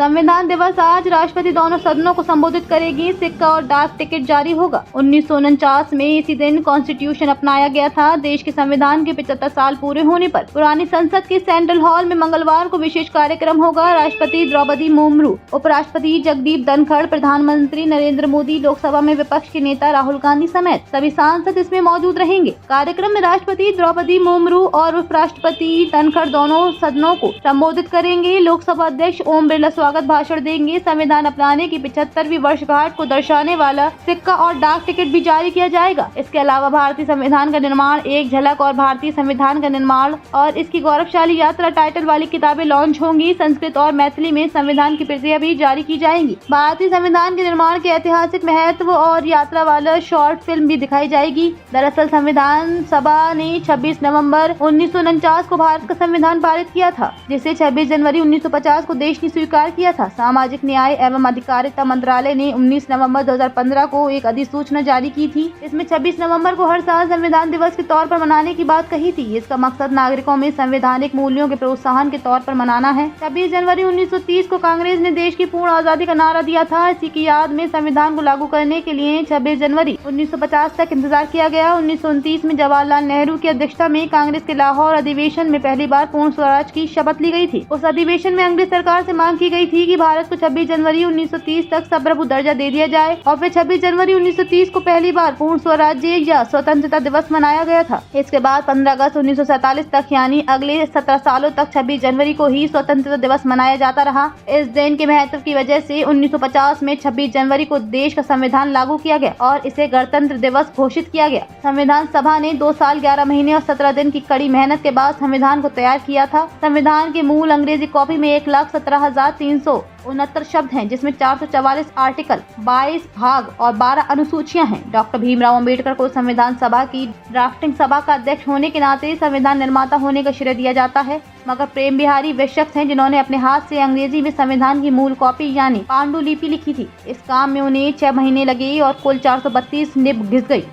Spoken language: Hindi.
संविधान दिवस आज राष्ट्रपति दोनों सदनों को संबोधित करेगी। सिक्का और डाक टिकट जारी होगा। 1949 में इसी दिन कॉन्स्टिट्यूशन अपनाया गया था। देश के संविधान के 75 साल पूरे होने पर पुरानी संसद के सेंट्रल हॉल में मंगलवार को विशेष कार्यक्रम होगा। राष्ट्रपति द्रौपदी मुर्मू, उपराष्ट्रपति जगदीप धनखड़, प्रधानमंत्री नरेंद्र मोदी, लोकसभा में विपक्ष के नेता राहुल गांधी समेत सभी सांसद इसमें मौजूद रहेंगे। कार्यक्रम में राष्ट्रपति द्रौपदी मुर्मू और उपराष्ट्रपति धनखड़ दोनों सदनों को संबोधित करेंगे। लोकसभा अध्यक्ष ओम बिरला स्वागत भाषण देंगे। संविधान अपनाने की 75वीं वर्षगांठ को दर्शाने वाला सिक्का और डाक टिकट भी जारी किया जाएगा। इसके अलावा भारतीय संविधान का निर्माण, एक झलक और भारतीय संविधान का निर्माण और इसकी गौरवशाली यात्रा टाइटल वाली किताबें लॉन्च होंगी। संस्कृत और मैथिली में संविधान की प्रतियां भी जारी की जाएंगी। भारतीय संविधान के निर्माण के ऐतिहासिक महत्व और यात्रा वाला शॉर्ट फिल्म भी दिखाई जाएगी। दरअसल संविधान सभा ने 26 नवंबर 1949 को भारत का संविधान पारित किया था, जिसे 26 जनवरी 1950 को देश ने स्वीकार किया था। सामाजिक न्याय एवं अधिकारिता मंत्रालय ने 19 नवंबर 2015 को एक अधिसूचना जारी की थी। इसमें 26 नवंबर को हर साल संविधान दिवस के तौर पर मनाने की बात कही थी। इसका मकसद नागरिकों में संवैधानिक मूल्यों के प्रोत्साहन के तौर पर मनाना है। 26 जनवरी 1930 को कांग्रेस ने देश की पूर्ण आजादी का नारा दिया था। इसी की याद में संविधान को लागू करने के लिए 26 जनवरी 1950 तक इंतजार किया गया। 1929 में जवाहरलाल नेहरू की अध्यक्षता में कांग्रेस के लाहौर अधिवेशन में पहली बार पूर्ण स्वराज की शपथ ली गई थी। उस अधिवेशन में अंग्रेज सरकार से मांग की गई थी कि भारत को 26 जनवरी 1930 तक संप्रभु दर्जा दे दिया जाए और फिर 26 जनवरी 1930 को पहली बार पूर्ण स्वराज्य या स्वतंत्रता दिवस मनाया गया था। इसके बाद 15 अगस्त 1947 तक यानी अगले 17 सालों तक 26 जनवरी को ही स्वतंत्रता दिवस मनाया जाता रहा। इस दिन के महत्व की वजह से 1950 में 26 जनवरी को देश का संविधान लागू किया गया और इसे गणतंत्र दिवस घोषिट किया गया। संविधान सभा ने 2 साल 11 महीने और 17 दिन की कड़ी मेहनत के बाद संविधान को तैयार किया था। संविधान के मूल अंग्रेजी कॉपी में 1,17,369 शब्द हैं, जिसमें 444 आर्टिकल, 22 भाग और 12 अनुसूचियां हैं। डॉक्टर भीमराव अंबेडकर को संविधान सभा की ड्राफ्टिंग सभा का अध्यक्ष होने के नाते संविधान निर्माता होने का श्रेय दिया जाता है। मगर प्रेम बिहारी वे शख्स हैं जिन्होंने अपने हाथ से अंग्रेजी में संविधान की मूल कॉपी यानी पांडुलिपि लिखी थी। इस काम में उन्हें 6 महीने लगे और कुल 432 निब घिस गई।